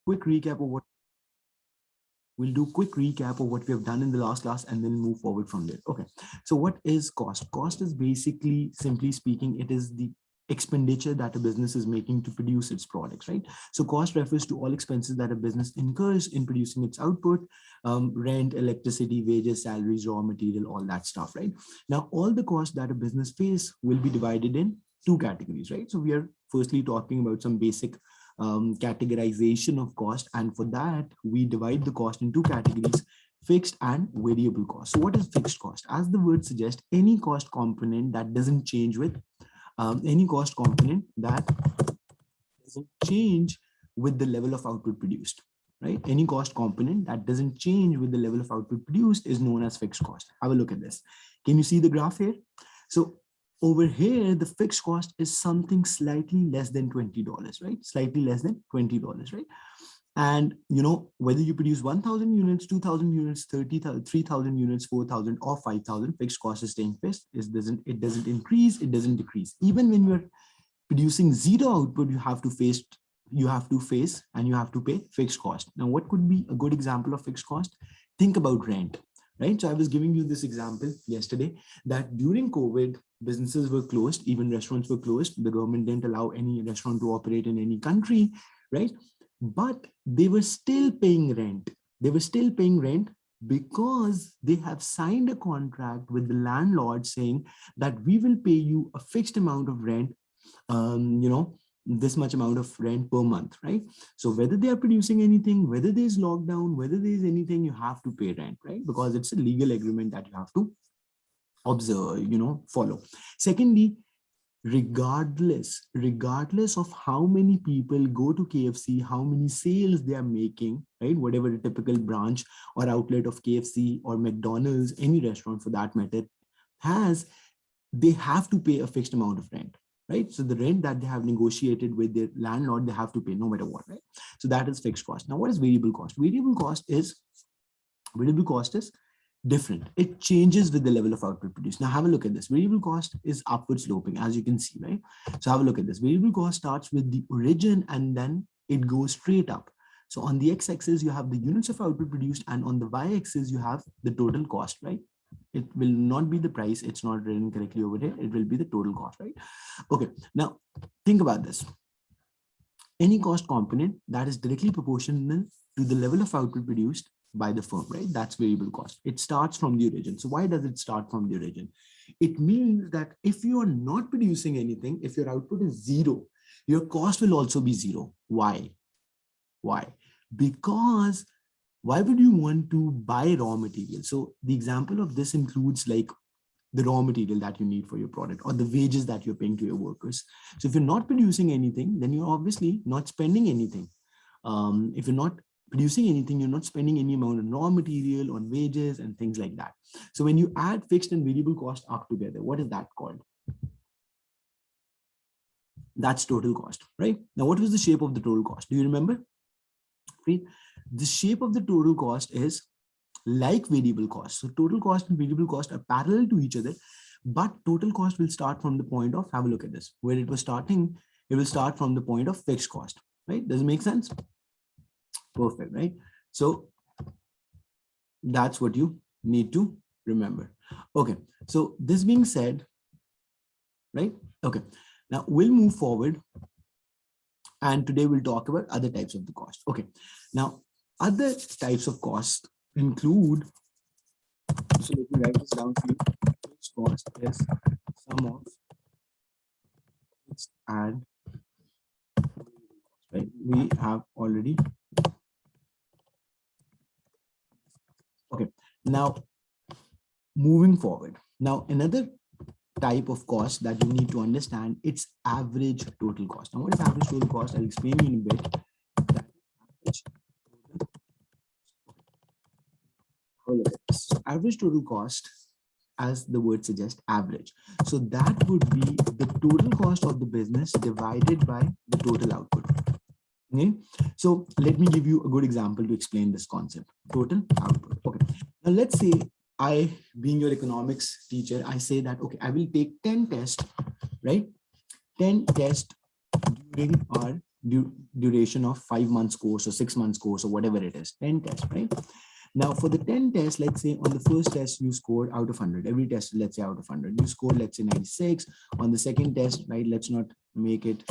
quick recap of what we have done in the last class and then move forward from there. Okay, so what is cost? Cost is basically, simply speaking, it is the expenditure that a business is making to produce its products, right? So cost refers to all expenses that a business incurs in producing its output, rent, electricity, wages, salaries, raw material, all that stuff, right? Now, all the costs that a business face will be divided in two categories, right? So we are firstly talking about some basic categorization of cost, and for that we divide the cost in two categories: fixed and variable cost. So what is fixed cost? As the word suggests, any cost component that doesn't change with the level of output produced, right? Any cost component that doesn't change with the level of output produced is known as fixed cost. Have a look at this. Can you see the graph here? So over here, the fixed cost is something slightly less than $20, right? Slightly less than $20, right? And you know, whether you produce 1,000 units, 2,000 units, 30,000, 3,000 units, 4,000 or 5,000, fixed cost is staying fixed. It doesn't increase, it doesn't decrease. Even when you're producing zero output, you have to face and you have to pay fixed cost. Now, what could be a good example of fixed cost? Think about rent, right? So I was giving you this example yesterday that during COVID, businesses were closed, even restaurants were closed. The government didn't allow any restaurant to operate in any country, right? But they were still paying rent. They were still paying rent because they have signed a contract with the landlord saying that we will pay you a fixed amount of rent, this much amount of rent per month, right? So whether they are producing anything, whether there's lockdown, whether there's anything, you have to pay rent, right? Because it's a legal agreement that you have to observe, follow. Secondly, regardless of how many people go to KFC, how many sales they are making, right? Whatever the typical branch or outlet of KFC or McDonald's, any restaurant for that matter has, they have to pay a fixed amount of rent, right? So the rent that they have negotiated with their landlord, they have to pay no matter what, right? So that is fixed cost. Now, what is variable cost? Variable cost is different. It changes with the level of output produced. Now have a look at this. Variable cost is upward sloping, as you can see, right? So have a look at this. Variable cost starts with the origin and then it goes straight up. So on the x-axis, you have the units of output produced, and on the y-axis, you have the total cost, right? It will not be the price. It's not written correctly over here. It will be the total cost, right? Okay. Now think about this. Any cost component that is directly proportional to the level of output produced by the firm, right? That's variable cost. It starts from the origin. So why does it start from the origin? It means that if you are not producing anything, if your output is zero, your cost will also be zero. Why? Because why would you want to buy raw material? So the example of this includes like the raw material that you need for your product or the wages that you're paying to your workers. So if you're not producing anything, then you're obviously not spending anything. If you're not producing anything, you're not spending any amount on raw material, on wages and things like that. So when you add fixed and variable cost up together, what is that called? That's total cost, right? Now, what was the shape of the total cost? Do you remember? Right? The shape of the total cost is like variable cost. So total cost and variable cost are parallel to each other, but total cost will start from the point of, have a look at this, where it was starting, it will start from the point of fixed cost, right? Does it make sense? Perfect, right? So that's what you need to remember. Okay, so this being said, right? Okay, now we'll move forward. And today we'll talk about other types of the cost. Okay, now other types of costs include, so let me write this down for you. Fixed cost is sum of fixed and right? We have already. Okay, now moving forward. Now another type of cost that you need to understand, it's average total cost. Now what is average total cost? I'll explain you in a bit. Average total cost, as the word suggests, average. So that would be the total cost of the business divided by the total output. Okay, so let me give you a good example to explain this concept. Total output. Okay, now let's say I, being your economics teacher, I say that, okay, I will take 10 tests, right? 10 tests during our duration of 5 months course or 6 months course or whatever it is, 10 tests, right? Now for the 10 tests, let's say on the first test you scored out of 100, every test, let's say out of 100, you scored, let's say 96. On the second test, right, let's not make it,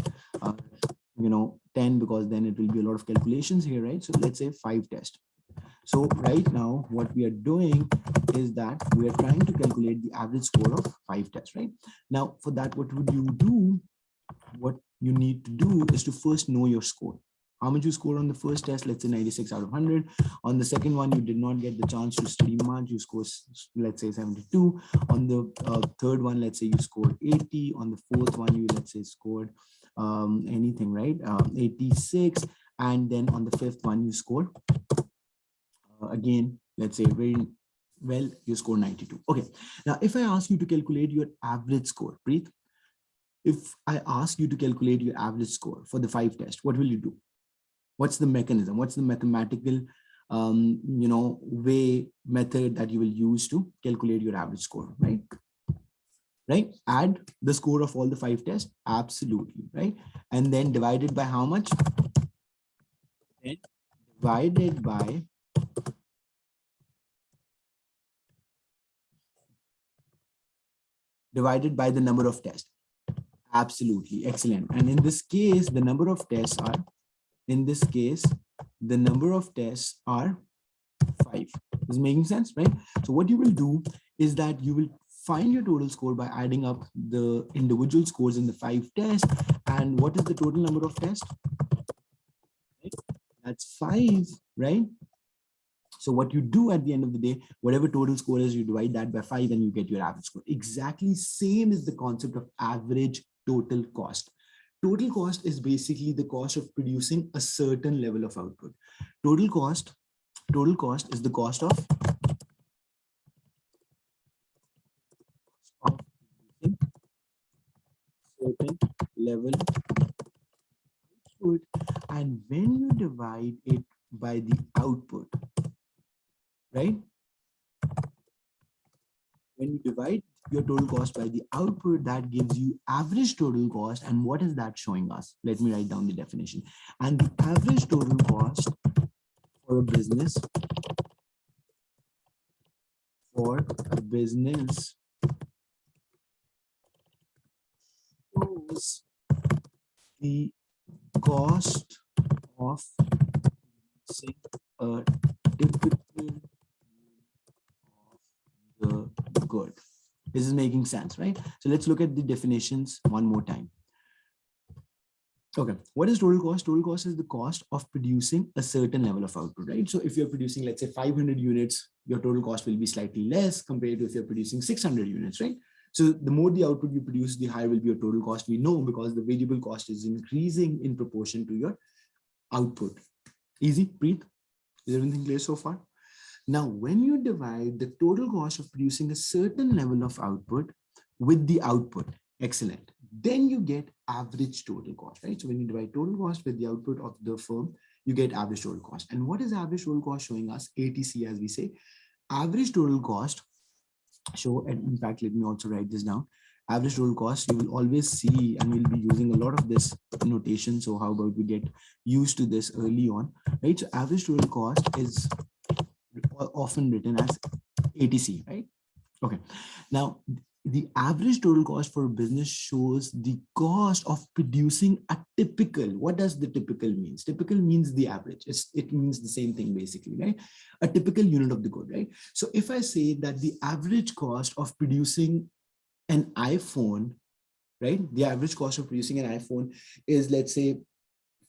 10, because then it will be a lot of calculations here, right? So let's say 5 tests. So right now, what we are doing is that we are trying to calculate the average score of 5 tests, right? Now, for that, what would you do? What you need to do is to first know your score. How much you scored on the first test, let's say 96 out of 100. On the second one, you did not get the chance to study much. You scored, let's say 72. On the third one, let's say you scored 80. On the fourth one, you, let's say, scored anything, right? 86. And then on the fifth one, you scored again, let's say very well, you score 92. Okay, now if I ask you to calculate your average score, Preet, if I ask you to calculate your average score for the 5 tests, what will you do? What's the mechanism? What's the mathematical method that you will use to calculate your average score, right? Right? Add the score of all the 5 tests, absolutely, right? And then divided by how much? And divided by the number of tests. Absolutely, excellent. And in this case, the number of tests are, the number of tests are 5. Is making sense, right? So what you will do is that you will find your total score by adding up the individual scores in the 5 tests. And what is the total number of tests? Right? That's 5, right? So what you do at the end of the day, whatever total score is, you divide that by 5 and you get your average score. Exactly same is the concept of average total cost. Total cost is basically the cost of producing a certain level of output. Total cost is the cost of producing certain level of output. And when you divide it by the output, right? When you divide your total cost by the output, that gives you average total cost. And what is that showing us? Let me write down the definition. And the average total cost for a business, shows the cost of say a typical of the good. This is making sense, right? So let's look at the definitions one more time. Okay, what is total cost? Total cost is the cost of producing a certain level of output, right? So if you're producing, let's say 500 units, your total cost will be slightly less compared to if you're producing 600 units, right? So the more the output you produce, the higher will be your total cost. We know because the variable cost is increasing in proportion to your output. Easy, Preet? Is everything clear so far? Now, when you divide the total cost of producing a certain level of output with the output, excellent, then you get average total cost, right? So when you divide total cost with the output of the firm, you get average total cost. And what is average total cost showing us? ATC, as we say. Average total cost show, and in fact, let me also write this down. Average total cost, you will always see, and we'll be using a lot of this notation. So how about we get used to this early on, right? So average total cost is often written as ATC, right? Okay. Now, the average total cost for a business shows the cost of producing a typical. What does the typical means? Typical means the average. It means the same thing basically, right? A typical unit of the good, right? So if I say that the average cost of producing an iPhone, right? The average cost of producing an iPhone is, let's say,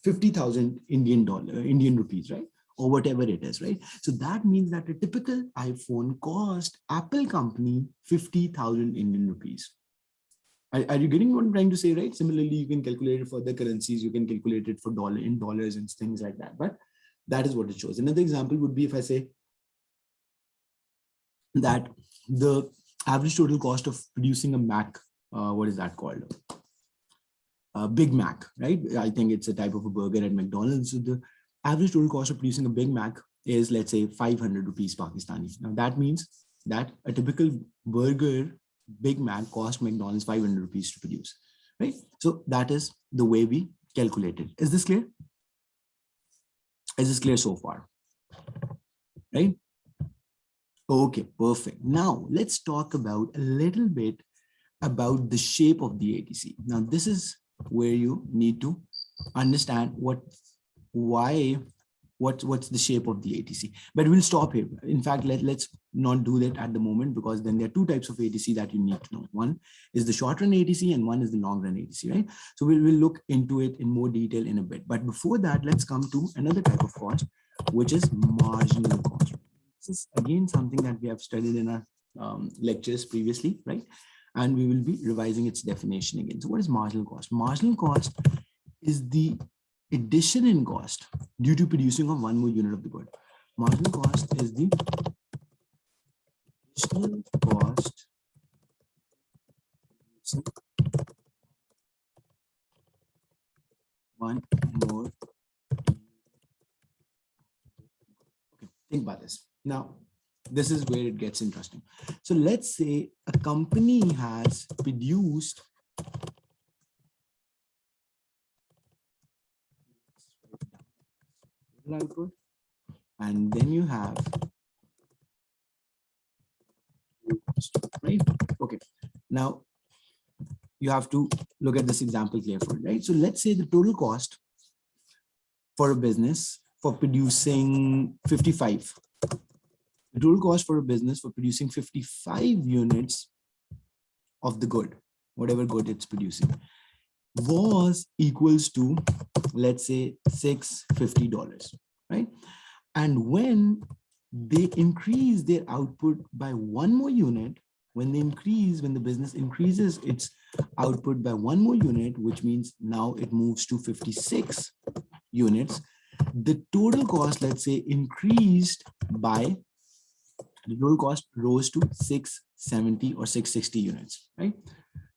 50,000 Indian rupees, right? Or whatever it is, right? So that means that a typical iPhone cost Apple company 50,000 Indian rupees. Are you getting what I'm trying to say, right? Similarly, you can calculate it for the currencies, you can calculate it for dollars and things like that. But that is what it shows. Another example would be if I say that the average total cost of producing a Mac, what is that called? Big Mac, right? I think it's a type of a burger at McDonald's. So the average total cost of producing a Big Mac is, let's say, 500 rupees Pakistani. Now that means that a typical burger Big Mac cost McDonald's 500 rupees to produce, right? So that is the way we calculated. Is this clear? Is this clear so far? Right? Okay, perfect. Now let's talk about a little bit about the shape of the ATC. Now this is where you need to understand what's the shape of the ATC. But we'll stop here. In fact, let's not do that at the moment, because then there are two types of ATC that you need to know. One is the short run ATC and one is the long run ATC, right? So we'll look into it in more detail in a bit. But before that, let's come to another type of cost, which is marginal cost. This is again something that we have studied in our lectures previously, right? And we will be revising its definition again. So what is marginal cost? Marginal cost is the addition in cost due to producing of one more unit of the good. Marginal cost is the additional cost one more. Okay, think about this. Now, this is where it gets interesting. So let's say a company has produced output, and then you have, right? Okay, now you have to look at this example carefully, right? So let's say the total cost for a business for producing 55. The total cost for a business for producing 55 units of the good, whatever good it's producing, was equals to, let's say, $650, right? And when they increase their output by one more unit, when the business increases its output by one more unit, which means now it moves to 56 units, the total cost, let's say, the total cost rose to 670 or 660 units, right?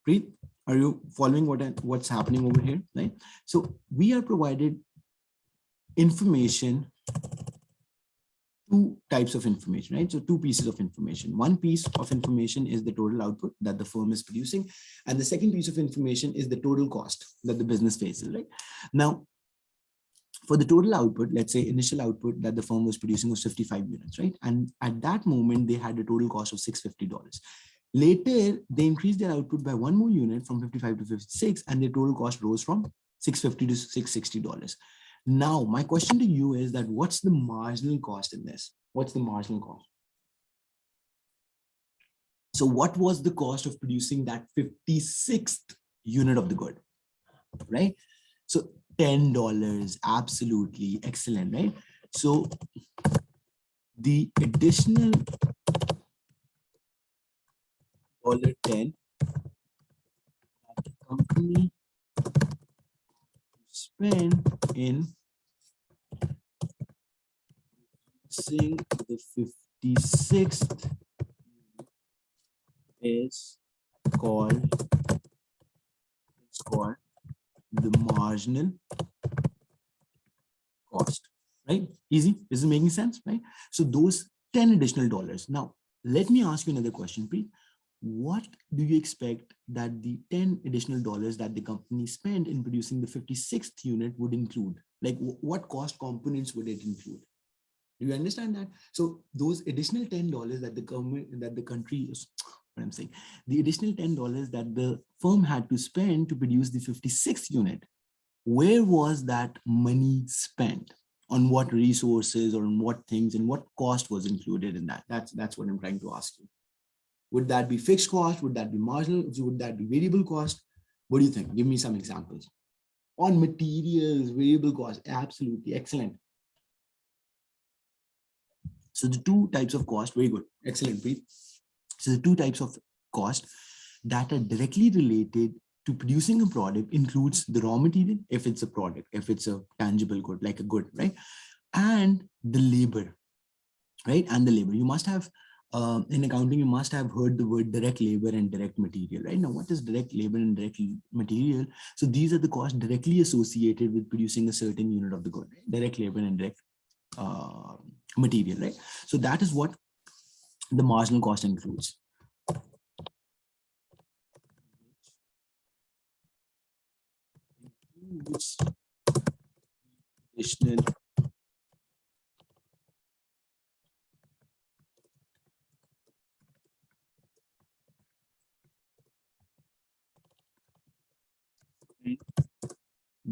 Preet, are you following what's happening over here, right? So we are provided information, two types of information, right? So two pieces of information. One piece of information is the total output that the firm is producing. And the second piece of information is the total cost that the business faces, right? Now, for the total output, let's say initial output that the firm was producing was 55 units, right? And at that moment, they had a total cost of $650. Later, they increased their output by one more unit from 55 to 56, and their total cost rose from $650 to $660. Now, my question to you is that what's the marginal cost in this? What's the marginal cost? So what was the cost of producing that 56th unit of the good, right? So $10, absolutely excellent, right? So the additional $10 that the company spend in producing the 56th is called the marginal cost, right? Easy. This is making sense, right? So those 10 additional dollars. Now, let me ask you another question, Preet. What do you expect that the 10 additional dollars that the company spent in producing the 56th unit would include? Like what cost components would it include? Do you understand that? So those additional $10 that the country is, what I'm saying, the additional $10 that the firm had to spend to produce the 56th unit, where was that money spent? On what resources or on what things, and what cost was included in that? That's what I'm trying to ask you. Would that be fixed cost? Would that be marginal? Would that be variable cost? What do you think? Give me some examples. On materials, variable cost, absolutely excellent. So the two types of cost, very good, excellent, Preet. So the two types of cost that are directly related to producing a product includes the raw material, if it's a product, if it's a tangible good, like a good, right? And the labor, right? And the labor. You must have, in accounting, you must have heard the word direct labor and direct material, right? Now, what is direct labor and direct material? So these are the costs directly associated with producing a certain unit of the good, right? Direct labor and direct material, right? So that is what the marginal cost includes. includes additional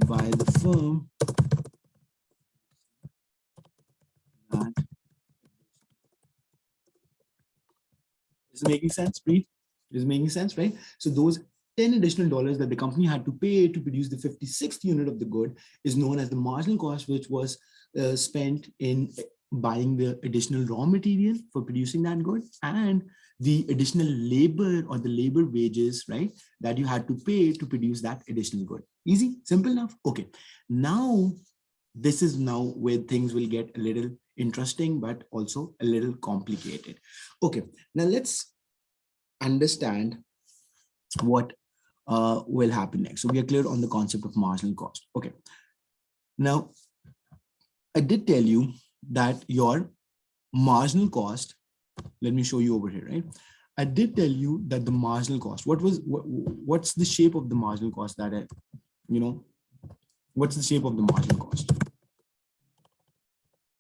by the firm that is making sense, Preet? Is making sense, right? So those 10 additional dollars that the company had to pay to produce the 56th unit of the good is known as the marginal cost, which was spent in buying the additional raw material for producing that good and the additional labor or the labor wages, right, that you had to pay to produce that additional good. Easy, simple enough. Okay, now this is now where things will get a little interesting, but also a little complicated. Okay, now let's understand what will happen next. So we are clear on the concept of marginal cost. Okay, now I did tell you that your marginal cost, let me show you over here, right? I did tell you that the marginal cost, what's the shape of the marginal cost that I, what's the shape of the marginal cost?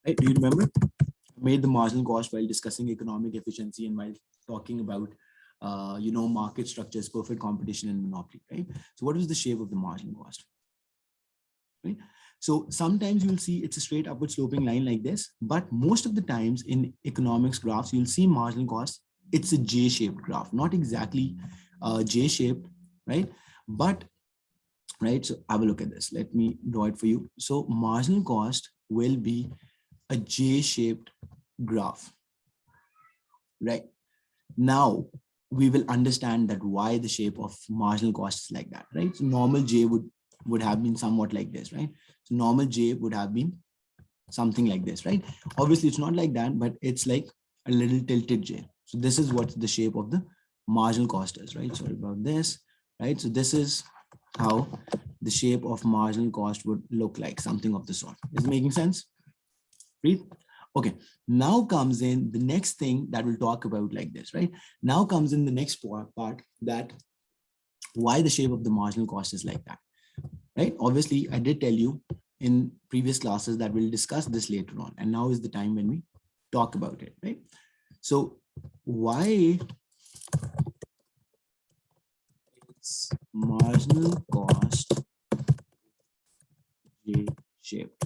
Right? Do you remember? I made the marginal cost while discussing economic efficiency and while talking about market structures, perfect competition and monopoly, right? So what was the shape of the marginal cost? Right? So sometimes you'll see it's a straight upward sloping line like this, but most of the times in economics graphs, you'll see marginal cost, it's a J-shaped graph, not exactly J-shaped, right? But, right, so have a look at this. Let me draw it for you. So marginal cost will be a J-shaped graph, right? Now, we will understand that why the shape of marginal cost is like that, right? So normal J would have been somewhat like this, right? So normal J would have been something like this, right? Obviously, it's not like that, but it's like a little tilted J. So this is what the shape of the marginal cost is, right? Sorry about this, right? So this is how the shape of marginal cost would look like, something of the sort. Is it making sense? Breathe. Okay, now comes in the next thing that we'll talk about like this, right? Now comes in the next part that why the shape of the marginal cost is like that, right? Obviously, I did tell you in previous classes that we'll discuss this later on. And now is the time when we talk about it, right? So why is marginal cost J-shaped?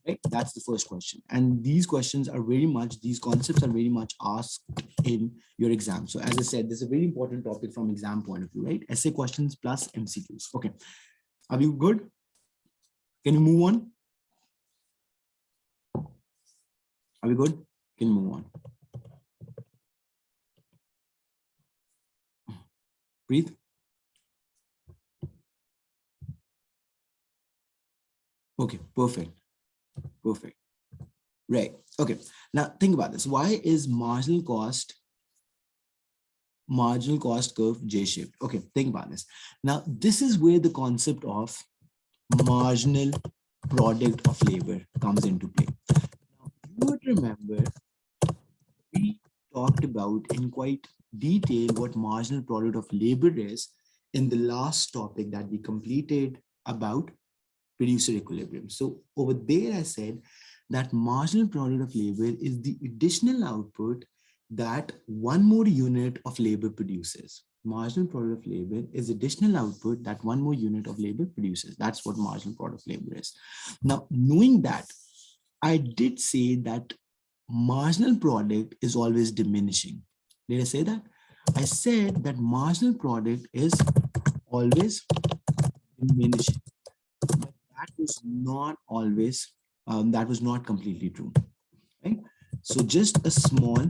Right? That's the first question. And these questions are very much, these concepts are very much asked in your exam. So as I said, this is a very important topic from exam point of view, right? Essay questions plus MCQs. Okay. Are you good? Can you move on? Are we good? Can you move on? Breathe. Okay, perfect. Perfect. Right. Okay. Now think about this. Why is marginal cost curve J-shaped? Okay, think about this. Now, this is where the concept of marginal product of labor comes into play. Now, you would remember we talked about in quite detail what marginal product of labor is in the last topic that we completed about producer equilibrium. So over there, I said that marginal product of labor is the additional output that one more unit of labor produces. Marginal product of labor is additional output that one more unit of labor produces. That's what marginal product of labor is. Now, knowing that, I did say that marginal product is always diminishing. Did I say that? I said that marginal product is always diminishing. But that was not always, that was not completely true, right? So just a small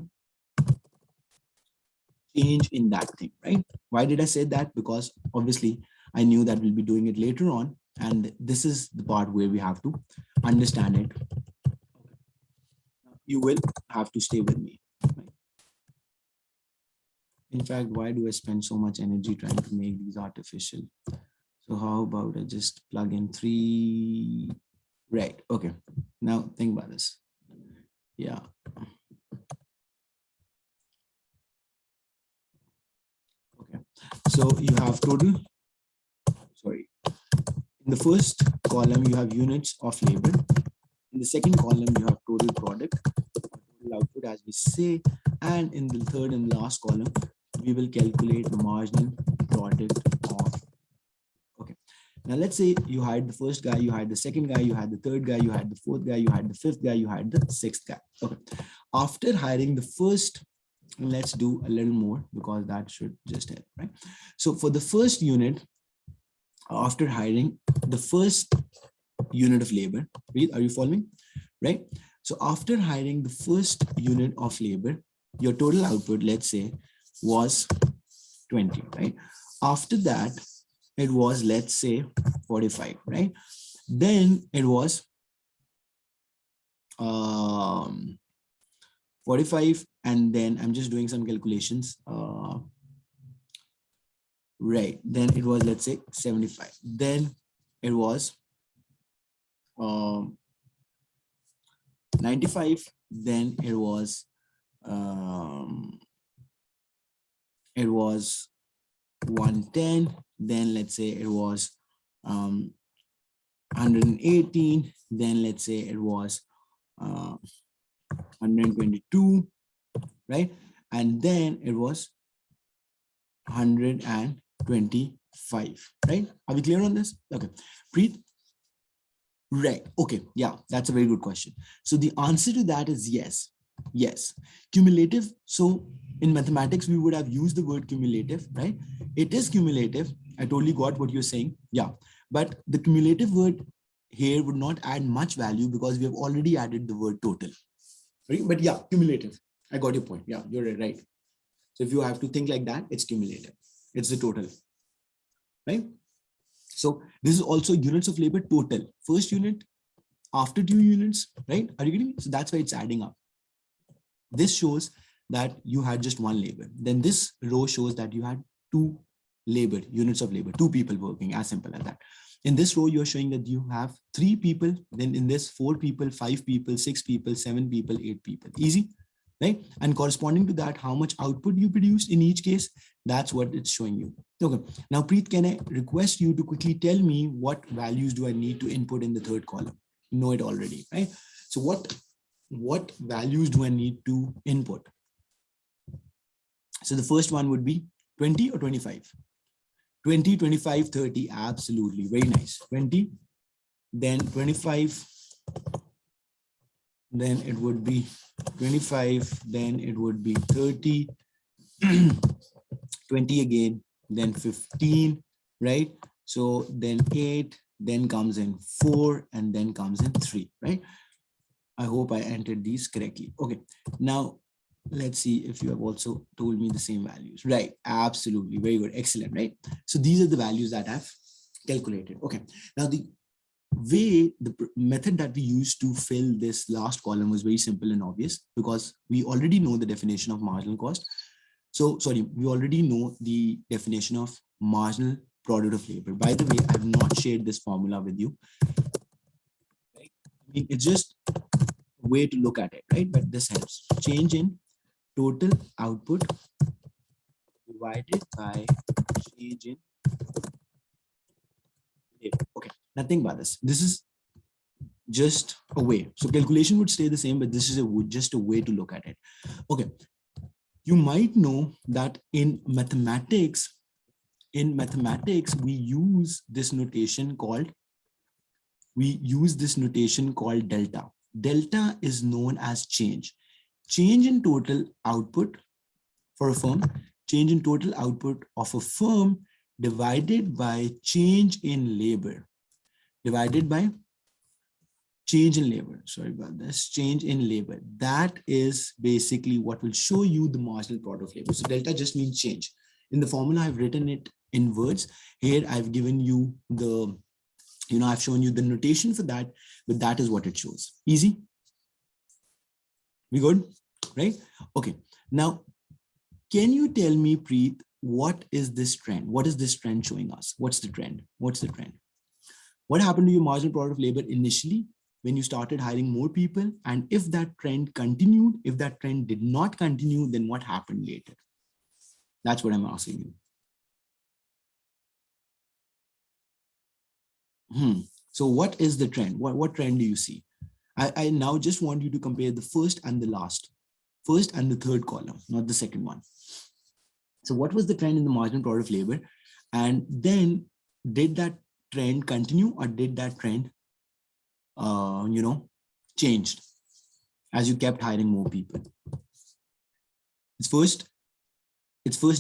change in that thing, right? Why did I say that? Because obviously I knew that we'll be doing it later on. And this is the part where we have to understand it. You will have to stay with me. Right? In fact, why do I spend so much energy trying to make these artificial? So how about I just plug in 3, right? Okay, now think about this. Yeah. Okay, so you have total, sorry, In the first column, you have units of labor. In the second column, you have total product, total output, as we say. And in the third and last column, we will calculate the marginal product of. Okay. Now let's say you hired the first guy, you hired the second guy, you had the third guy, you had the fourth guy, you had the fifth guy, you had the sixth guy. Okay. After hiring the first, let's do a little more because that should just help, right? So for the first unit, after hiring the first unit of labor, are you following? Right? So after hiring the first unit of labor, your total output, let's say, was 20, right? After that, it was, let's say, 45, right? Then it was 45, and then I'm just doing some calculations. Right, then it was, let's say, 75. Then it was 95. Then it was 110. Then let's say it was 118. Then let's say it was 122, right? And then it was 125, right? Are we clear on this? Okay, Preet? Right, okay, yeah, that's a very good question. So the answer to that is yes, yes. Cumulative, so in mathematics, we would have used the word cumulative, right? It is cumulative. I totally got what you're saying, yeah. But the cumulative word here would not add much value because we have already added the word total, right? But yeah, cumulative, I got your point. Yeah, you're right. So if you have to think like that, it's cumulative. It's the total, right? So this is also units of labor total. First unit, after 2 units, right? Are you getting me? So that's why it's adding up. This shows that you had just one labor. Then this row shows that you had 2 labor, units of labor, 2 people working, as simple as that. In this row, you're showing that you have 3 people. Then in this, 4 people, 5 people, 6 people, 7 people, 8 people. Easy, right? And corresponding to that, how much output you produced in each case, that's what it's showing you. Okay. Now, Preet, can I request you to quickly tell me what values do I need to input in the third column? You know it already, right? So what values do I need to input? So the first one would be 20 or 25? 20, 25, 30, absolutely, very nice. 20, then 25, then it would be 25, then it would be 30, 20 again, then 15, right? So then 8, then comes in 4, and then comes in 3, right? I hope I entered these correctly. Okay, now let's see if you have also told me the same values. Right, absolutely, very good, excellent, right? So these are the values that I've calculated. Okay, now the method that we used to fill this last column was very simple and obvious because we already know the definition of marginal cost. So sorry, we already know the definition of marginal product of labor. By the way, I have not shared this formula with you. Right? I mean, it's just a way to look at it, right? But this helps. Change in total output divided by change in labor. Okay, nothing but this. This is just a way. So calculation would stay the same, but this is just a way to look at it. Okay. You might know that in mathematics, we use this notation called delta. Delta is known as change in total output for a firm, change in total output of a firm divided by change in labor, divided by change in labor. Sorry about this. Change in labor. That is basically what will show you the marginal product of labor. So delta just means change. In the formula, I've written it in words. Here, I've given you the, I've shown you the notation for that, but that is what it shows. Easy? We good? Right? Okay. Now, can you tell me, Preet, what is this trend? What is this trend showing us? What's the trend? What's the trend? What happened to your marginal product of labor initially when you started hiring more people? And if that trend continued, if that trend did not continue, then what happened later? That's what I'm asking you. So what is the trend? What trend do you see? I now just want you to compare the first and the last, first and the third column, not the second one. So what was the trend in the marginal product of labor? And then did that trend continue, or did that trend, changed as you kept hiring more people? It's first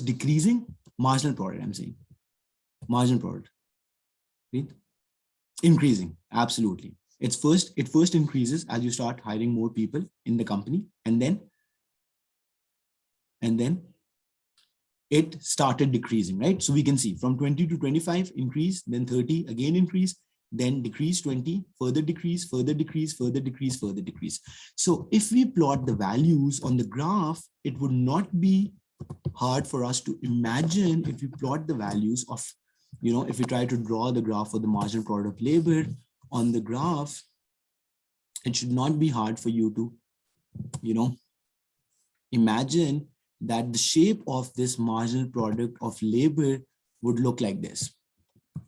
decreasing marginal product, I'm saying. Marginal product, right? Increasing, absolutely. It first increases as you start hiring more people in the company, and then it started decreasing, right? So we can see from 20 to 25 increase, then 30 again increase, then decrease 20, further decrease, further decrease, further decrease, further decrease. So if we plot the values on the graph, it would not be hard for us to imagine if we plot the values of, if we try to draw the graph for the marginal product of labor on the graph, it should not be hard for you to, imagine that the shape of this marginal product of labor would look like this.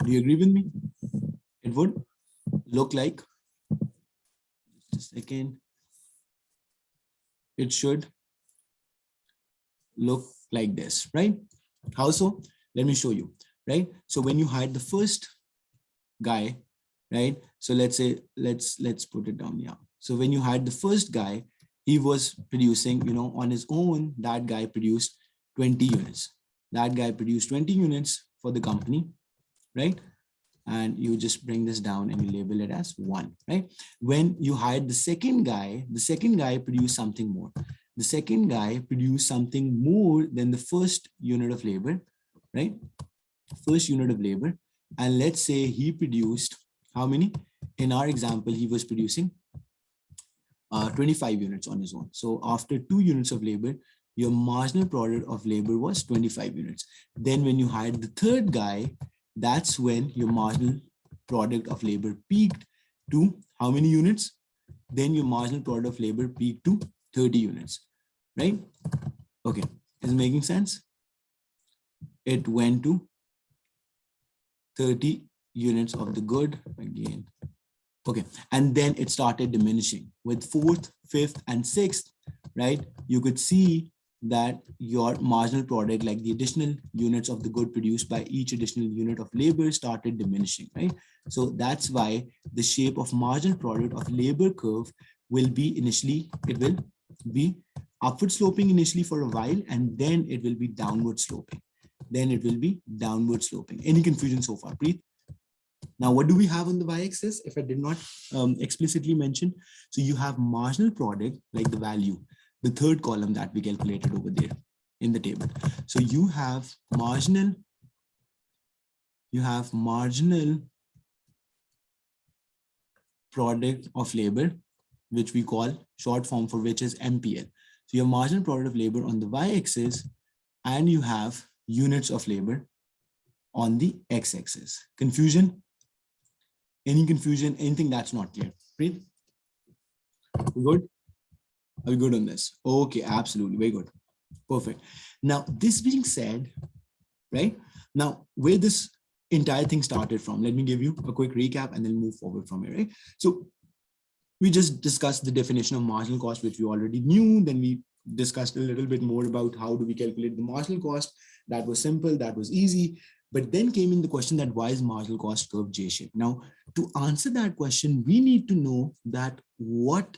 Do you agree with me? It would look like, just a second, it should look like this, right? How so? Let me show you, right? So when you hired the first guy, right? So let's say, let's put it down here. So when you hired the first guy, he was producing, on his own, that guy produced 20 units. That guy produced 20 units for the company, right? And you just bring this down and you label it as 1, right? When you hired the second guy produced something more. The second guy produced something more than the first unit of labor, right? First unit of labor. And let's say he produced how many? In our example, he was producing 25 units on his own. So after 2 units of labor, your marginal product of labor was 25 units. Then when you hired the third guy, that's when your marginal product of labor peaked to how many units? Then your marginal product of labor peaked to 30 units, right? Okay, is it making sense? It went to 30 units of the good again. Okay, and then it started diminishing with 4th, 5th, and 6th, right? You could see that your marginal product, like the additional units of the good produced by each additional unit of labor, started diminishing, right? So that's why the shape of marginal product of labor curve will be initially, it will be upward sloping initially for a while, and then it will be downward sloping. Then it will be downward sloping. Any confusion so far, Preet? Now, what do we have on the y-axis? If I did not explicitly mention, so you have marginal product, like the value, the third column that we calculated over there in the table. So you have marginal product of labor, which we call short form for which is MPL. So your marginal product of labor on the y-axis, and you have units of labor on the x-axis. Confusion? Any confusion? Anything that's not clear? Right? We good? Are we good on this? Okay, absolutely. Very good. Perfect. Now, this being said, right? Now, where this entire thing started from, let me give you a quick recap and then move forward from here, right? So we just discussed the definition of marginal cost, which we already knew. Then we discussed a little bit more about how do we calculate the marginal cost. That was simple, that was easy. But then came in the question that why is marginal cost curve J-shaped? Now, to answer that question, we need to know that what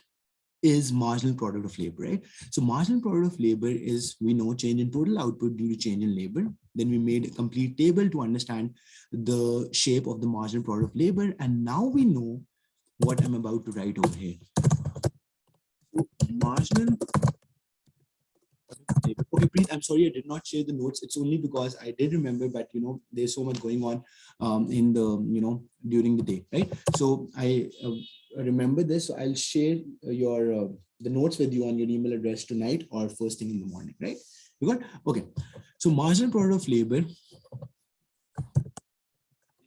is marginal product of labor, right? So marginal product of labor is, we know, change in total output due to change in labor. Then we made a complete table to understand the shape of the marginal product of labor. And now we know what I'm about to write over here. So marginal. Okay, Preet, I'm sorry I did not share the notes. It's only because I did remember, but there's so much going on in the during the day, right? So I remember this. So I'll share your the notes with you on your email address tonight or first thing in the morning, right? You got? Okay. So marginal product of labor,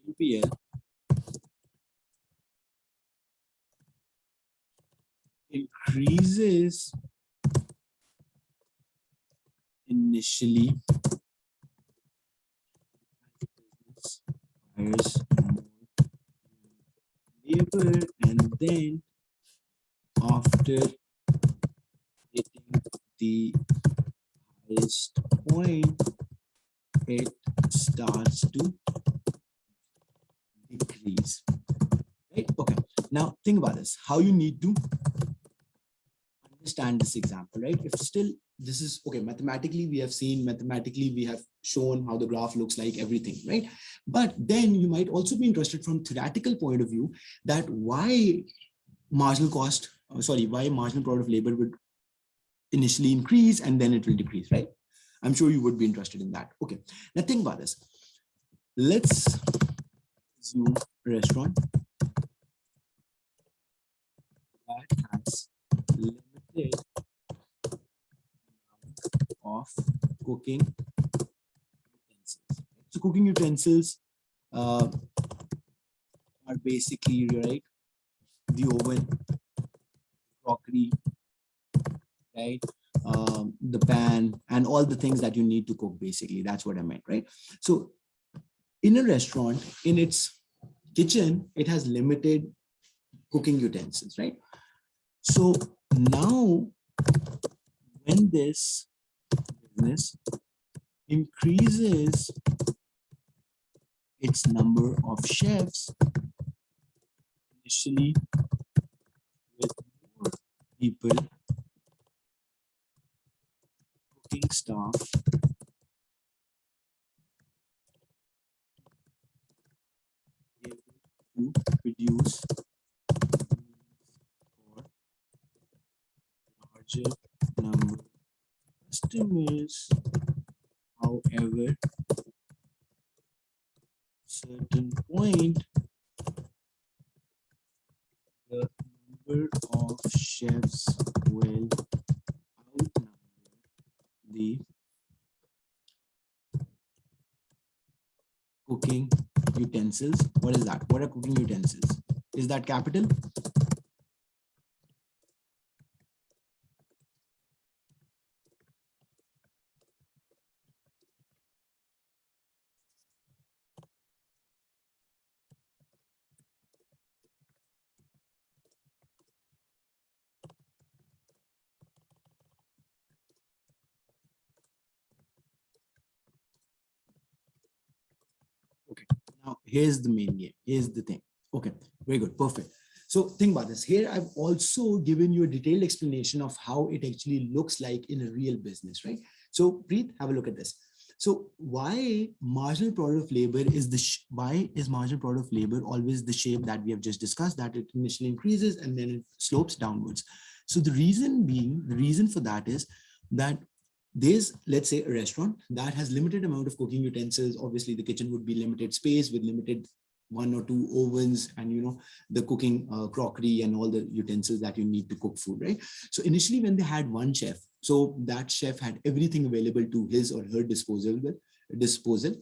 MPL, increases initially hires more labor, and then after hitting the highest point, it starts to decrease. Right? Okay. Now think about this. How you need to understand this example, right? If still this is okay, mathematically we have seen, mathematically we have shown how the graph looks like, everything, right? But then you might also be interested from theoretical point of view that why marginal cost, why marginal product of labor would initially increase and then it will decrease, right? I'm sure you would be interested in that. Okay, now think about this. Let's assume a restaurant that has limited of cooking utensils. So cooking utensils are basically, right, the oven, crockery, right, the pan, and all the things that you need to cook, basically. That's what I meant, right? So in a restaurant, in its kitchen, it has limited cooking utensils, right? So now when this business increases its number of chefs, initially with more people, cooking staff, able to produce for larger number of customers. However, certain point, the number of chefs will outnumber the cooking utensils. What is that? What are cooking utensils? Is that capital? Okay, now here's the main game. Here's the thing. Okay, very good, perfect. So think about this. Here, I've also given you a detailed explanation of how it actually looks like in a real business, right? So Preet, have a look at this. So why marginal product of labor is why is marginal product of labor always the shape that we have just discussed, that it initially increases and then it slopes downwards? So the reason for that is that there's, let's say, a restaurant that has limited amount of cooking utensils. Obviously the kitchen would be limited space with limited one or two ovens and the cooking crockery and all the utensils that you need to cook food, right? So initially when they had one chef, so that chef had everything available to his or her disposal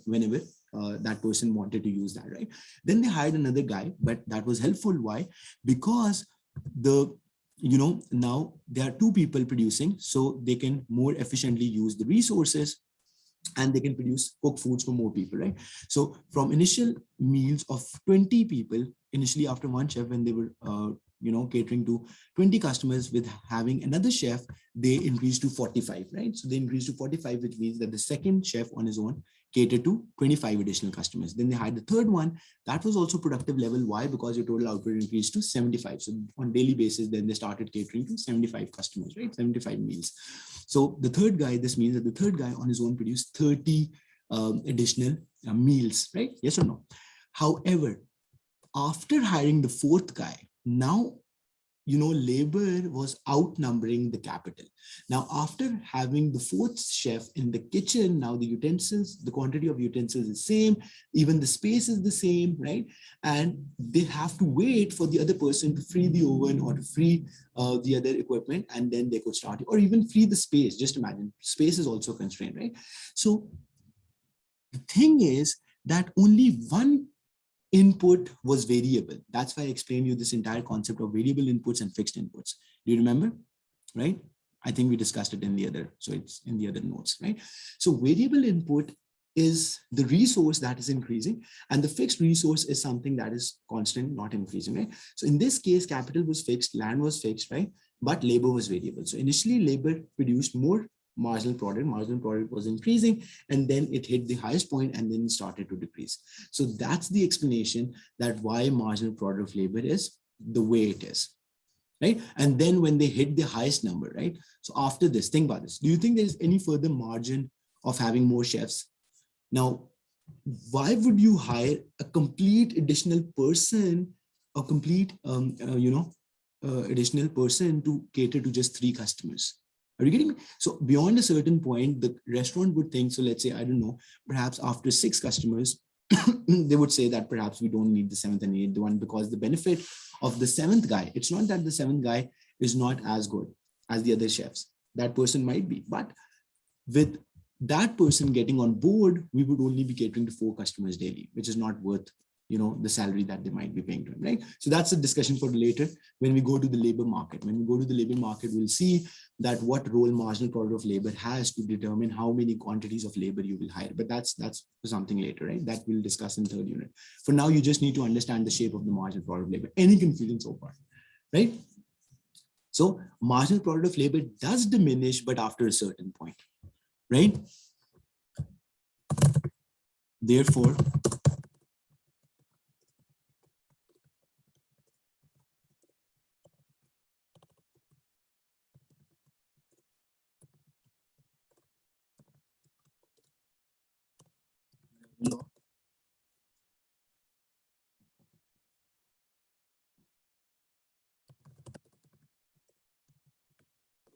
whenever that person wanted to use that, right? Then they hired another guy, but that was helpful. Why? Because the now there are two people producing, so they can more efficiently use the resources and they can cook foods for more people, right? So from initial meals of 20 people, initially after one chef, when they were catering to 20 customers with having another chef, they increased to 45, right? So they increased to 45, which means that the second chef on his own catered to 25 additional customers. Then they hired the third one. That was also productive level. Why? Because your total output increased to 75. So on daily basis, then they started catering to 75 customers, right? 75 meals. So the third guy, this means that the third guy on his own produced 30 additional meals, right? Yes or no? However, after hiring the fourth guy, now labor was outnumbering the capital. Now, after having the fourth chef in the kitchen, now the utensils, the quantity of utensils is same, even the space is the same, right? And they have to wait for the other person to free the oven or to free the other equipment, and then they could start, or even free the space. Just imagine, space is also constrained, right? So the thing is that only one input was variable. That's why I explained you this entire concept of variable inputs and fixed inputs. Do you remember? Right? I think we discussed it in the other, so it's in the other notes, right? So variable input is the resource that is increasing, and the fixed resource is something that is constant, not increasing, right? So in this case, capital was fixed, land was fixed, right? But labor was variable. So initially labor produced more marginal product was increasing, and then it hit the highest point and then started to decrease. So that's the explanation that why marginal product of labor is the way it is, right? And then when they hit the highest number, right? So after this, think about this. Do you think there's any further margin of having more chefs? Now, why would you hire a complete additional person, a complete, additional person to cater to just 3 customers? Are you getting me? So beyond a certain point, the restaurant would think, so let's say, I don't know, perhaps after 6 customers, they would say that perhaps we don't need the 7th and 8th one, because the benefit of the 7th guy, it's not that the 7th guy is not as good as the other chefs. That person might be, but with that person getting on board, we would only be catering to 4 customers daily, which is not worth, the salary that they might be paying to him, right? So that's a discussion for later when we go to the labor market. When we go to the labor market, we'll see that what role marginal product of labor has to determine how many quantities of labor you will hire. But that's something later, right? That we'll discuss in 3rd unit. For now, you just need to understand the shape of the marginal product of labor. Any confusion so far, right? So marginal product of labor does diminish, but after a certain point, right? Therefore,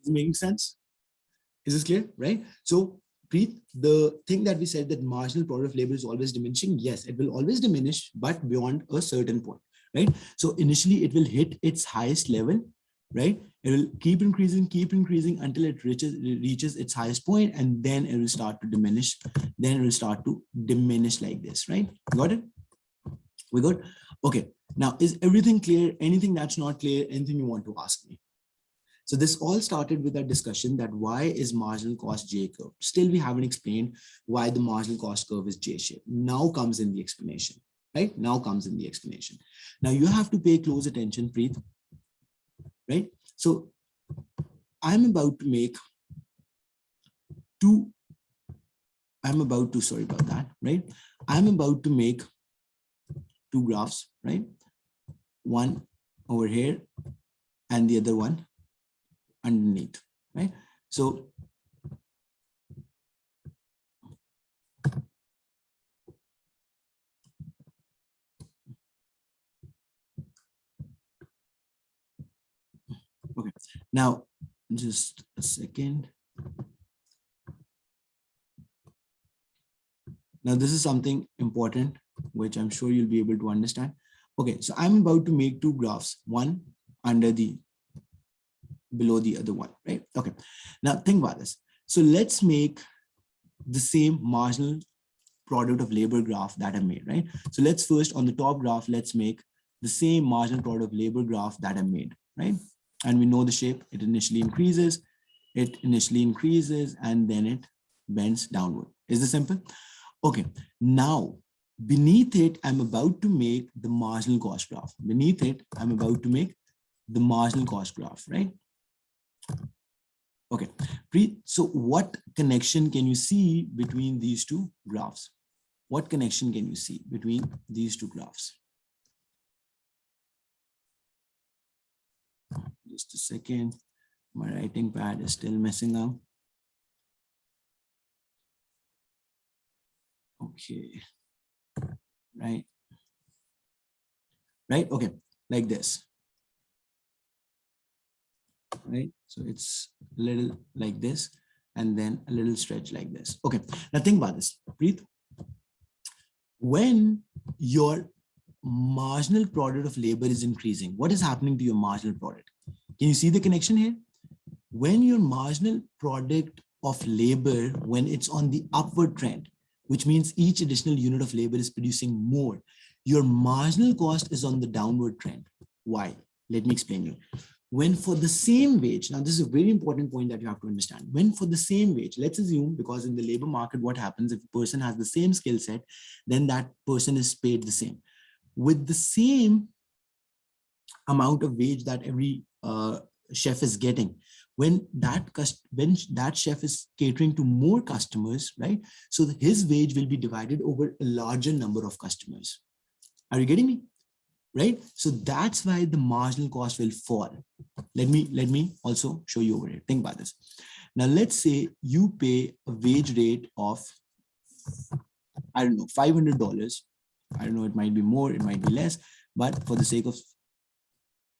is it making sense? Is this clear, right? So Preet, the thing that we said that marginal product of labor is always diminishing, yes, it will always diminish, but beyond a certain point, right? So initially it will hit its highest level, right? It will keep increasing until it reaches its highest point, and then it will start to diminish. Then it will start to diminish like this, right? Got it? We good? Okay. Now, is everything clear? Anything that's not clear? Anything you want to ask me? So this all started with a discussion that why is marginal cost J-curve? Still, we haven't explained why the marginal cost curve is J-shaped. Now comes in the explanation, right? Now comes in the explanation. Now you have to pay close attention, Preet, right? So I'm about to make sorry about that, right? I'm about to make 2 graphs, right? One over here and the other one underneath, right? So okay, now just a second. Now this is something important which I'm sure you'll be able to understand. Okay, so I'm about to make 2 graphs, one below the other one, right? Okay, now think about this. So let's make the same marginal product of labor graph that I made, right? So let's first on the top graph, let's make the same marginal product of labor graph that I made, right? And we know the shape, it initially increases, and then it bends downward. Is this simple? Okay, now beneath it, I'm about to make the marginal cost graph. Beneath it, I'm about to make the marginal cost graph, right? Okay, so what connection can you see between these 2 graphs? What connection can you see between these 2 graphs? Just a second, my writing pad is still messing up. Okay, right, okay, like this, right? So it's a little like this, and then a little stretch like this. Okay, now think about this, Preet. When your marginal product of labor is increasing, what is happening to your marginal product? Can you see the connection here? When your marginal product of labor, when it's on the upward trend, which means each additional unit of labor is producing more, your marginal cost is on the downward trend. Why? Let me explain you. when for the same wage, now this is a very important point that you have to understand. When for the same wage, let's assume, because in the labor market, what happens if a person has the same skill set, then that person is paid the same. With the same amount of wage that every chef is getting, when that chef is catering to more customers, right? So his wage will be divided over a larger number of customers. Are you getting me? Right? So that's why the marginal cost will fall. Let me also show you over here. Think about this. Now, let's say you pay a wage rate of, I don't know, $500. I don't know, it might be more, it might be less, but for the sake of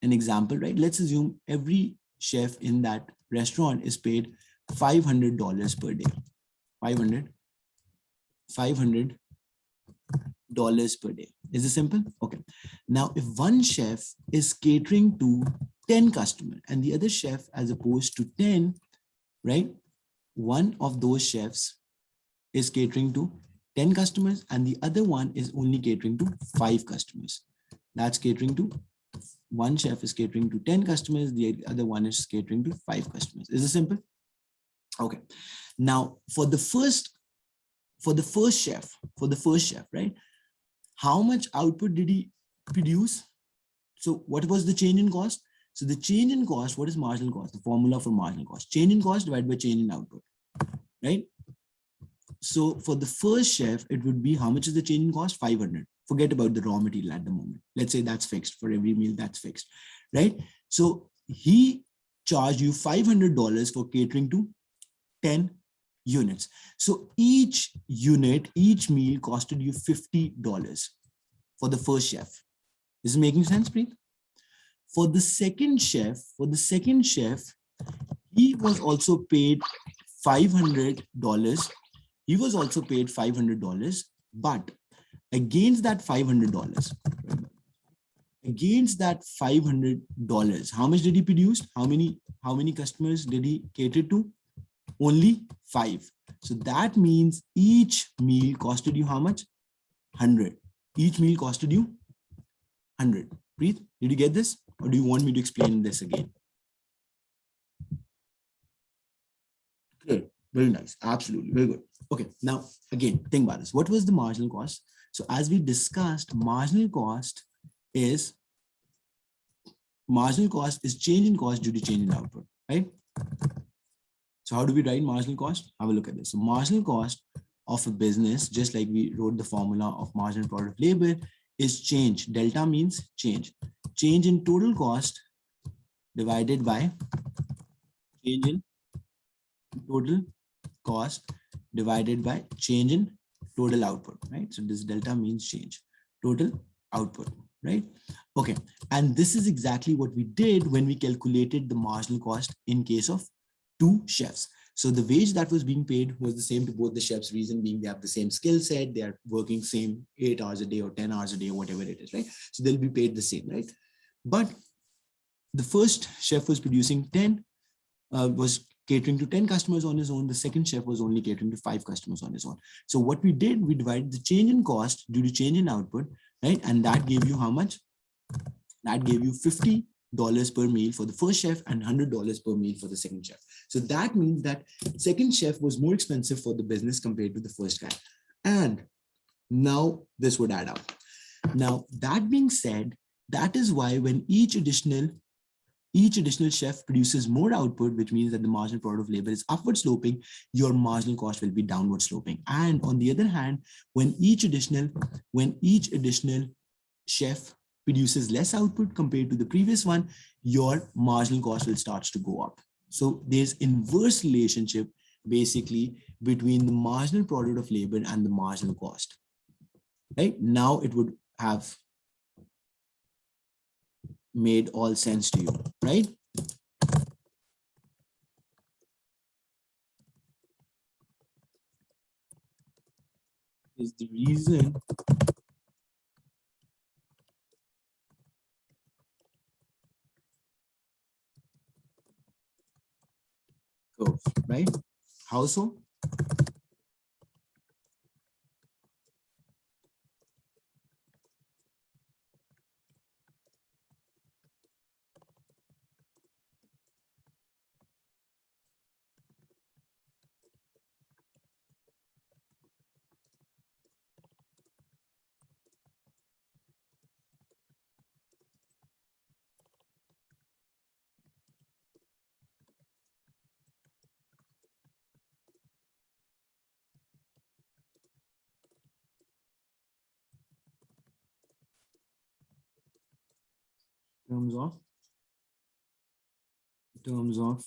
an example, right? Let's assume every chef in that restaurant is paid $500 per day. 500 dollars per day. Is it simple? Okay. Now, if one chef is catering to 10 customers and the other chef, as opposed to 10, right? One of those chefs is catering to 10 customers and the other one is only catering to 5 customers. That's catering to, one chef is catering to 10 customers, the other one is catering to 5 customers. Is it simple? Okay. Now, for the first chef, right? How much output did he produce? So what was the change in cost? So the change in cost, what is marginal cost? The formula for marginal cost, change in cost divided by change in output, right? So for the first chef, it would be, how much is the change in cost? 500. Forget about the raw material at the moment. Let's say that's fixed for every meal, that's fixed, right? So he charged you $500 for catering to 10 units. So each unit, each meal costed you $50 for the first chef. Is it making sense, Preet? For the second chef, he was also paid $500. He was also paid $500, but against that $500, how much did he produce? How many customers did he cater to? Only 5. So that means each meal costed you how much? 100. Each meal costed you 100. Preet, did you get this? Or do you want me to explain this again? Great, very nice. Absolutely, very good. Okay, now again, think about this. What was the marginal cost? So as we discussed, marginal cost is change in cost due to change in output, right? So how do we write marginal cost? Have a look at this. So marginal cost of a business, just like we wrote the formula of marginal product of labor, is change. Delta means change. Change in total cost divided by change in total cost divided by change in total output, right? So this delta means change, total output, right? Okay, and this is exactly what we did when we calculated the marginal cost in case of 2 chefs. So the wage that was being paid was the same to both the chefs, reason being they have the same skill set, they are working same 8 hours a day or 10 hours a day or whatever it is, right? So they'll be paid the same, right? But the first chef was producing 10, was catering to 10 customers on his own. The second chef was only catering to 5 customers on his own. So what we did, we divided the change in cost due to change in output, right? And that gave you how much? That gave you $50 per meal for the first chef and $100 per meal for the second chef. So that means that second chef was more expensive for the business compared to the first guy. And now this would add up. Now, that being said, that is why when each additional chef produces more output, which means that the marginal product of labor is upward sloping, your marginal cost will be downward sloping. And on the other hand, when each additional chef produces less output compared to the previous one, your marginal cost will start to go up. So there's inverse relationship basically between the marginal product of labor and the marginal cost. Right? Now it would have made all sense to you, right? Is the reason curve, right? How so? terms of terms of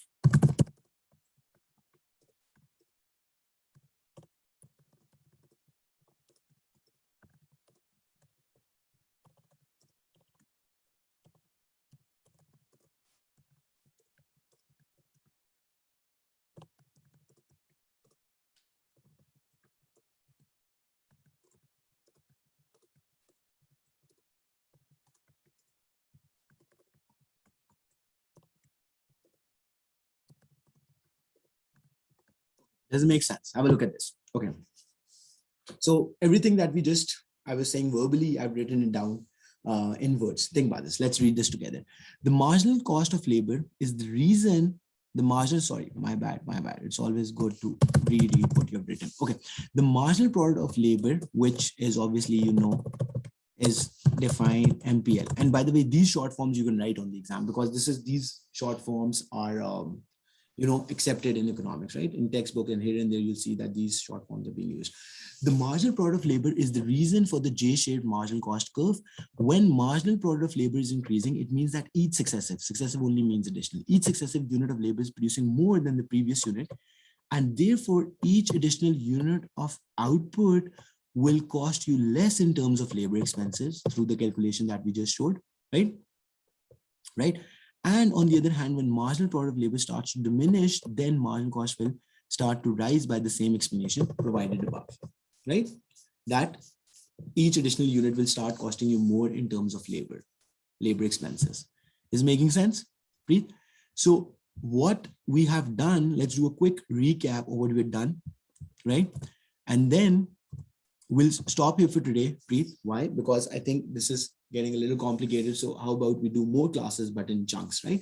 does it make sense? Have a look at this. Okay. So everything that I was saying verbally, I've written it down in words. Think about this. Let's read this together. The marginal cost of labor is the reason sorry, my bad. It's always good to reread what you have written. Okay. The marginal product of labor, which is obviously, is defined MPL. And by the way, these short forms you can write on the exam because these short forms are, accepted in economics, right? In textbook and here and there, you'll see that these short forms are being used. The marginal product of labor is the reason for the J-shaped marginal cost curve. When marginal product of labor is increasing, it means that each successive only means additional. Each successive unit of labor is producing more than the previous unit. And therefore, each additional unit of output will cost you less in terms of labor expenses through the calculation that we just showed, right? Right. And on the other hand, when marginal product of labor starts to diminish, then marginal cost will start to rise by the same explanation provided above, right? That each additional unit will start costing you more in terms of labor expenses. Is making sense, Preet? So what we have done, let's do a quick recap of what we've done, right? And then we'll stop here for today, Preet. Why? Because I think this is getting a little complicated. So how about we do more classes, but in chunks, right?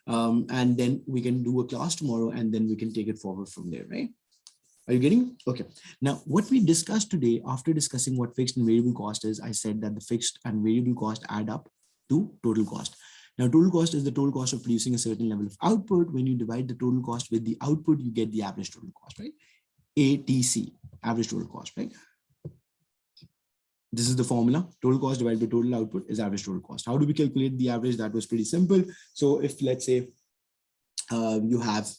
And then we can do a class tomorrow and then we can take it forward from there, right? Are you getting? Okay. Now, what we discussed today, after discussing what fixed and variable cost is, I said that the fixed and variable cost add up to total cost. Now, total cost is the total cost of producing a certain level of output. When you divide the total cost with the output, you get the average total cost, right? ATC, average total cost, right? This is the formula. Total cost divided by total output is average total cost. How do we calculate the average? That was pretty simple. So if let's say you have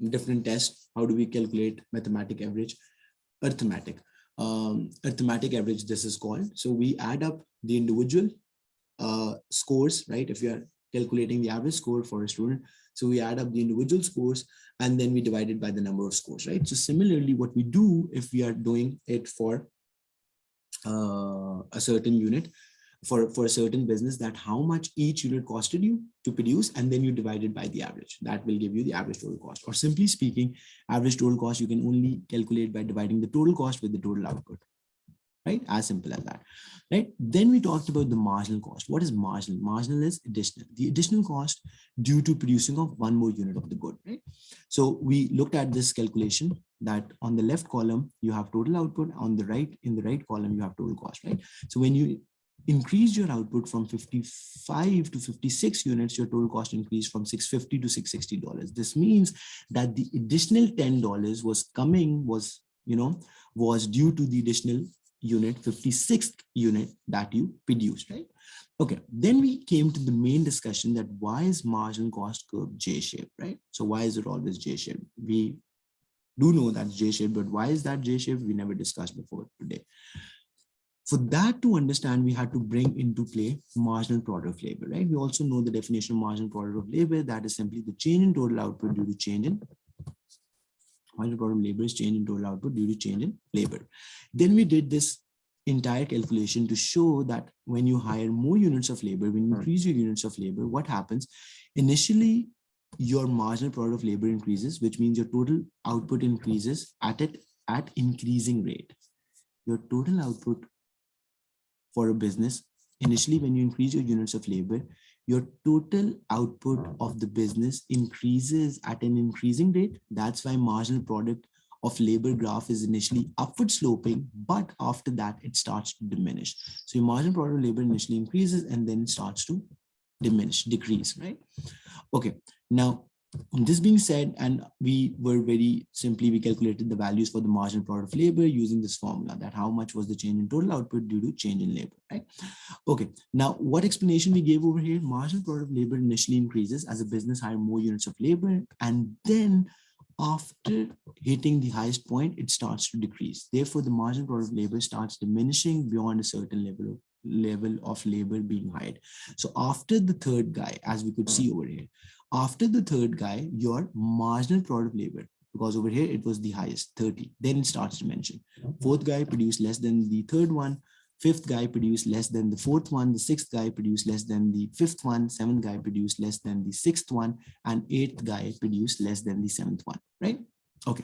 different tests, how do we calculate mathematic average? Arithmetic. Arithmetic average, this is called. So we add up the individual scores, right? If you are calculating the average score for a student, so we add up the individual scores and then we divide it by the number of scores, right? So similarly, what we do if we are doing it for a certain unit for a certain business, that how much each unit costed you to produce, and then you divide it by the average. That will give you the average total cost. Or simply speaking, average total cost you can only calculate by dividing the total cost with the total output, right? As simple as that, right? Then we talked about the marginal cost. What is marginal? Marginal is additional, the additional cost due to producing of one more unit of the good, right? So we looked at this calculation that on the left column you have total output, on the right, in the right column you have total cost, right? So when you increase your output from 55 to 56 units, your total cost increased from $650 to $660. This means that the additional $10 was due to the additional unit, 56th unit that you produced, right? Okay, then we came to the main discussion that why is marginal cost curve J-shaped, right? So why is it always J-shaped? We do know that's J-shaped, but why is that J-shaped? We never discussed before today. For that to understand, we had to bring into play marginal product of labor, right? We also know the definition of marginal product of labor, that is simply the change in total output due to change in marginal product of labor is change in total output due to change in labor. Then we did this entire calculation to show that when you hire more units of labor, when you increase your units of labor, what happens? Initially, your marginal product of labor increases, which means your total output increases at increasing rate. Your total output for a business, initially when you increase your units of labor, your total output of the business increases at an increasing rate. That's why marginal product of labor graph is initially upward sloping, but after that it starts to diminish. So your marginal product of labor initially increases and then it starts to decrease, right? Okay, now This being said, and we were very simply, we calculated the values for the marginal product of labor using this formula, that how much was the change in total output due to change in labor, right? Okay, now what explanation we gave over here? Marginal product of labor initially increases as a business hire more units of labor, and then after hitting the highest point, it starts to decrease. Therefore, the marginal product of labor starts diminishing beyond a certain level of labor being hired. So after the third guy, as we could see over here, after the third guy, your marginal product of labor, because over here it was the highest, 30, then it starts diminishing. Fourth guy produced less than the third one. Fifth guy produced less than the fourth one. The sixth guy produced less than the fifth one. Seventh guy produced less than the sixth one. And eighth guy produced less than the seventh one, right? Okay.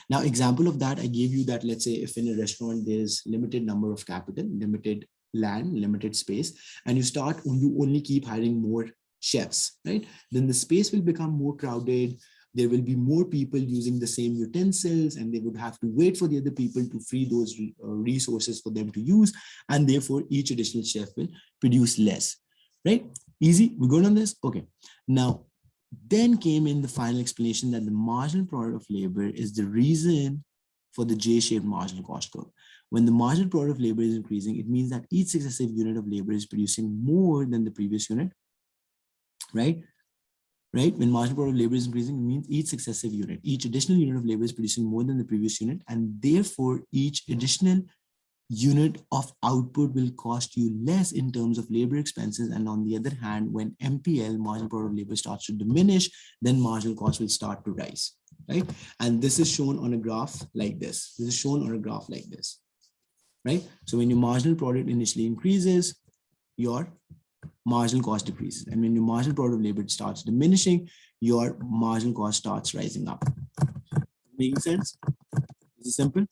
Now, example of that, I gave you that, let's say if in a restaurant, there's limited number of capital, limited land, limited space, and you only keep hiring more chefs, right? Then the space will become more crowded. There will be more people using the same utensils, and they would have to wait for the other people to free those resources for them to use. And therefore, each additional chef will produce less, right? Easy, we good on this? Okay. Now, then came in the final explanation that the marginal product of labor is the reason for the J-shaped marginal cost curve. When the marginal product of labor is increasing, it means that each successive unit of labor is producing more than the previous unit, right? Right? When marginal product of labor is increasing, it means each successive unit, each additional unit of labor is producing more than the previous unit, and therefore each additional unit of output will cost you less in terms of labor expenses. And on the other hand, when MPL, marginal product of labor, starts to diminish, then marginal cost will start to rise, right? And this is shown on a graph like this. This is shown on a graph like this, right? So when your marginal product initially increases, your marginal cost decreases. And when your marginal product of labor starts diminishing, your marginal cost starts rising up. Making sense? This is simple,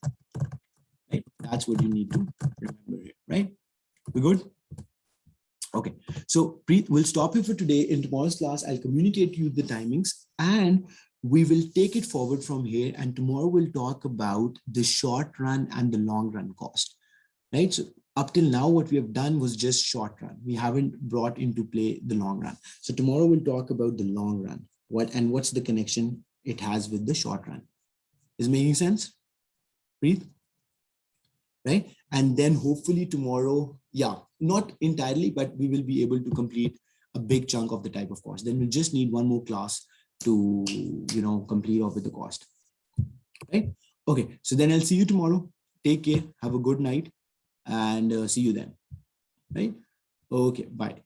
right? That's what you need to remember here, right? We good? Okay, so Preet, we'll stop here for today. In tomorrow's class, I'll communicate to you the timings, and we will take it forward from here. And tomorrow we'll talk about the short run and the long run cost, right? So up till now, what we have done was just short run. We haven't brought into play the long run. So tomorrow we'll talk about the long run, what's the connection it has with the short run. Is making sense? Preet? Right? And then hopefully tomorrow, yeah, not entirely, but we will be able to complete a big chunk of the type of cost. Then we'll just need one more class to, complete off with the cost, right? Okay, so then I'll see you tomorrow. Take care, have a good night, and see you then, right? Okay, bye.